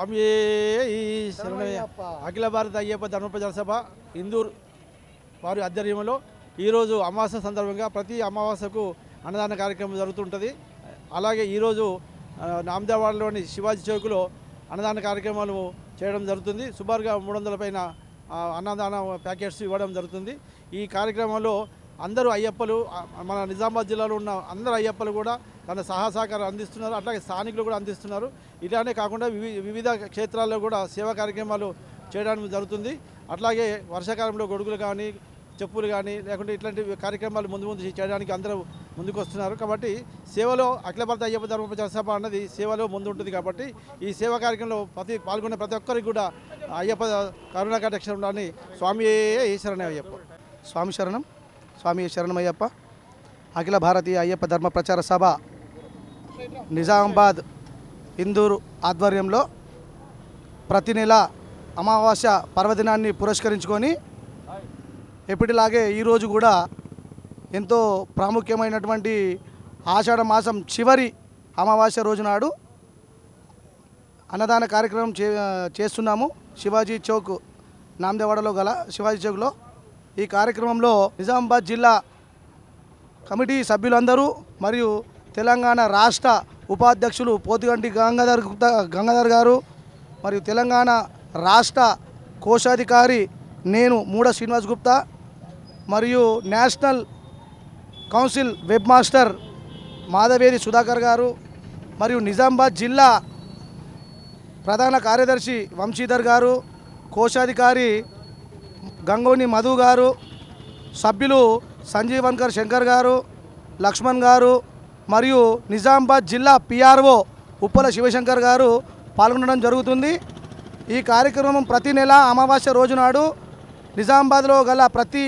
స్వామి అఖిల భారత అయ్యప్ప ధర్మ ప్రచార సభ ఇందూర్ వారి ఆధ్వర్యంలో ఈరోజు అమావాస్య సందర్భంగా ప్రతి అమావాస్యకు అన్నదాన కార్యక్రమం జరుగుతుంటుంది. అలాగే ఈరోజు నామదేవాడలోని శివాజీ చౌక్లో అన్నదాన కార్యక్రమాలు చేయడం జరుగుతుంది. సుమారుగా 300 పైన అన్నదాన ప్యాకెట్స్ ఇవ్వడం జరుగుతుంది. ఈ కార్యక్రమంలో అందరూ అయ్యప్పలు, మన నిజామాబాద్ జిల్లాలో ఉన్న అందరు అయ్యప్పలు కూడా తన సహకారం అందిస్తున్నారు. అట్లాగే స్థానికులు కూడా అందిస్తున్నారు. ఇలానే కాకుండా వివిధ క్షేత్రాల్లో కూడా సేవా కార్యక్రమాలు చేయడానికి జరుగుతుంది. అట్లాగే వర్షాకాలంలో గొడుగులు కానీ, చెప్పులు కానీ, లేకుంటే ఇట్లాంటి కార్యక్రమాలు ముందు చేయడానికి అందరూ ముందుకు వస్తున్నారు. కాబట్టి సేవలో అఖిల భారత అయ్యప్ప ధర్మ ప్రచార సభ అన్నది సేవలో ముందు ఉంటుంది. కాబట్టి ఈ సేవా కార్యక్రమంలో పాల్గొనే ప్రతి ఒక్కరికి కూడా అయ్యప్ప కరుణాకటాక్షం ఉండాలని స్వామి శరణమయ్యప్ప. స్వామి శరణం, స్వామి శరణమయ్యప్ప. అఖిల భారతీయ అయ్యప్ప ధర్మ ప్రచార సభ నిజామాబాద్ ఇందూరు ఆధ్వర్యంలో ప్రతి నెల అమావాస్య పర్వదినాన్ని పురస్కరించుకొని ఎప్పటిలాగే ఈరోజు కూడా ఎంతో ప్రాముఖ్యమైనటువంటి ఆషాఢ మాసం చివరి అమావాస్య రోజు నాడు అన్నదాన కార్యక్రమం చేస్తున్నాము. శివాజీ చౌక్ నామదేవాడలో గల శివాజీ చౌక్లో ఈ కార్యక్రమంలో నిజామాబాద్ జిల్లా కమిటీ సభ్యులందరూ మరియు తెలంగాణ రాష్ట్ర ఉపాధ్యక్షులు పోతిగంటి గంగాధర్ గారు మరియు తెలంగాణ రాష్ట్ర కోశాధికారి నేను మూడ శ్రీనివాస్ గుప్తా మరియు national council web master Madhaveri Sudhakar garu మరియు నిజామాబాద్ జిల్లా ప్రధాన కార్యదర్శి వంశీధర్ గారు, కోశాధికారి గంగోని మధు గారు, సభ్యులు సంజీవన్కర్ శంకర్ గారు, లక్ష్మణ్ గారు మరియు నిజామాబాద్ జిల్లా పిఆర్ఓ ఉప్పల శివశంకర్ గారు పాల్గొనడం జరుగుతుంది. ఈ కార్యక్రమం ప్రతి నెల అమావాస్య రోజు నాడు నిజామాబాద్లో గల ప్రతి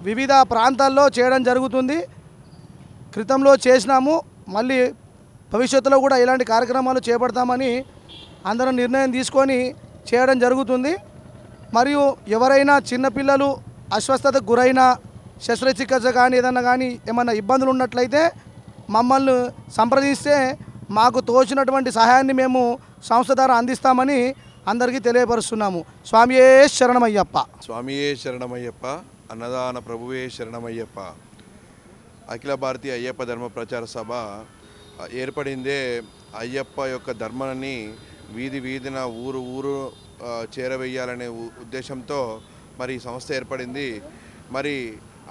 వివిధ ప్రాంతాల్లో చేయడం జరుగుతుంది. క్రితంలో చేసినాము, మళ్ళీ భవిష్యత్తులో కూడా ఇలాంటి కార్యక్రమాలు చేపడతామని అందరం నిర్ణయం తీసుకొని చేయడం జరుగుతుంది. మరియు ఎవరైనా చిన్నపిల్లలు అస్వస్థతకు గురైన శస్త్రచికిత్స కానీ ఏదన్నా కానీ ఏమన్నా ఇబ్బందులు ఉన్నట్లయితే మమ్మల్ని సంప్రదిస్తే మాకు తోచినటువంటి సహాయాన్ని మేము సంస్థ ద్వారా అందిస్తామని అందరికీ తెలియపరుస్తున్నాము. స్వామియే శరణమయ్యప్ప. స్వామియే శరణమయ్యప్ప. అన్నదాన ప్రభువే శరణమయ్యప్ప. అఖిల భారతీయ అయ్యప్ప ధర్మ ప్రచార సభ ఏర్పడిందే అయ్యప్ప యొక్క ధర్మాన్ని వీధిన ఊరు చేరవేయాలనే ఉద్దేశంతో మరి ఈ సంస్థ ఏర్పడింది. మరి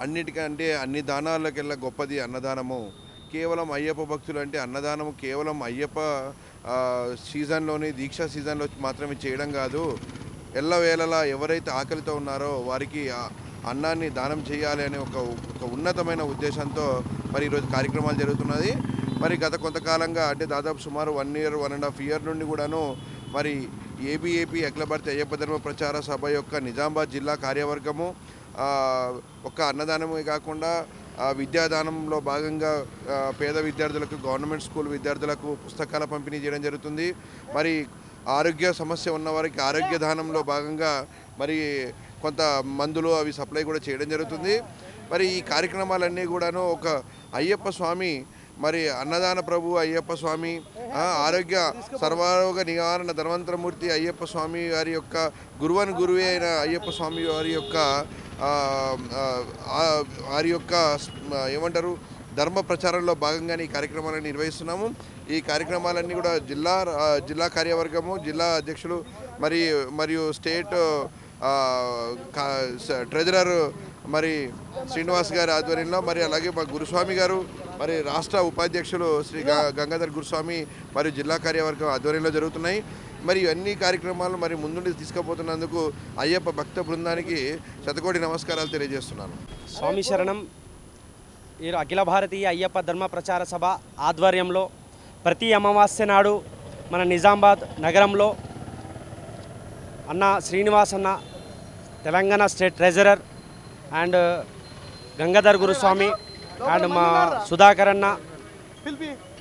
అన్నిటికంటే అన్ని దానాలకెల్లా గొప్పది అన్నదానము. కేవలం అయ్యప్ప భక్తులు అంటే అన్నదానము కేవలం అయ్యప్ప సీజన్లోని దీక్షా సీజన్లో మాత్రమే చేయడం కాదు, ఎల్లవేళలా ఎవరైతే ఆకలితో ఉన్నారో వారికి అన్నాన్ని దానం చేయాలి అనే ఒక ఉన్నతమైన ఉద్దేశంతో మరి ఈరోజు కార్యక్రమాలు జరుగుతున్నది. మరి గత కొంతకాలంగా అంటే దాదాపు సుమారు 1 year 1.5 year నుండి కూడాను మరి ఏబీఏపీ అఖిల భారతీయ అయ్యప్ప ధర్మ ప్రచార సభ యొక్క నిజామాబాద్ జిల్లా కార్యవర్గము ఒక్క అన్నదానమే కాకుండా విద్యాదానంలో భాగంగా పేద విద్యార్థులకు, గవర్నమెంట్ స్కూల్ విద్యార్థులకు పుస్తకాల పంపిణీ చేయడం జరుగుతుంది. మరి ఆరోగ్య సమస్య ఉన్నవారికి ఆరోగ్య దానంలో భాగంగా మరి కొంత మందులు అవి సప్లై కూడా చేయడం జరుగుతుంది. మరి ఈ కార్యక్రమాలన్నీ కూడాను ఒక అయ్యప్ప స్వామి మరి అన్నదాన ప్రభు అయ్యప్ప స్వామి, ఆరోగ్య సర్వరోగ నివారణ ధన్వంతరమూర్తి అయ్యప్ప స్వామి వారి యొక్క గురువే అయిన అయ్యప్ప స్వామి వారి యొక్క ఏమంటారు ధర్మ ప్రచారంలో భాగంగానే ఈ కార్యక్రమాలను నిర్వహిస్తున్నాము. ఈ కార్యక్రమాలన్నీ కూడా జిల్లా కార్యవర్గము, జిల్లా అధ్యక్షులు మరియు స్టేట్ ట్రెజరర్ మరి శ్రీనివాస్ గారి ఆధ్వర్యంలో, మరి అలాగే మా గురుస్వామి గారు, మరి రాష్ట్ర ఉపాధ్యక్షులు శ్రీ గంగాధర్ గురుస్వామి మరియు జిల్లా కార్యవర్గం ఆధ్వర్యంలో జరుగుతున్నాయి. మరి అన్ని కార్యక్రమాలు మరి ముందుండి తీసుకుపోతున్నందుకు అయ్యప్ప భక్త బృందానికి శతకోటి నమస్కారాలు తెలియజేస్తున్నాను. స్వామి శరణం. ఈ అఖిల భారతీయ అయ్యప్ప ధర్మ ప్రచార సభ ఆధ్వర్యంలో ప్రతి అమావాస్య నాడు మన నిజామాబాద్ నగరంలో అన్న శ్రీనివాస్ అన్న, Telangana state treasurer and Gangadhar Guruswamy and మా సుధాకర్ అన్న,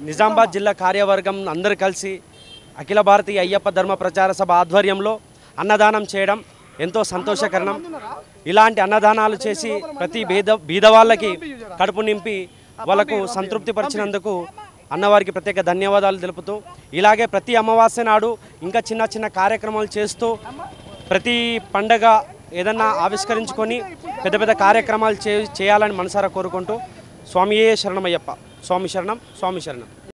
నిజామాబాద్ జిల్లా కార్యవర్గం అందరూ కలిసి అఖిల భారతీయ అయ్యప్ప ధర్మ ప్రచార సభ ఆధ్వర్యంలో అన్నదానం చేయడం ఎంతో సంతోషకరణం. ఇలాంటి అన్నదానాలు చేసి ప్రతి బీద వాళ్ళకి కడుపు నింపి వాళ్ళకు సంతృప్తిపరిచినందుకు అన్నవారికి ప్రత్యేక ధన్యవాదాలు తెలుపుతూ ఇలాగే ప్రతి అమావాస్య నాడు ఇంకా చిన్న చిన్న కార్యక్రమాలు చేస్తూ ప్రతి పండగ ఏదన్నా ఆవిష్కరించుకొని పెద్ద పెద్ద కార్యక్రమాలు చేయాలని మనసారా కోరుకుంటూ స్వామియే శరణమయ్యప్ప. స్వామి శరణం, స్వామి శరణం.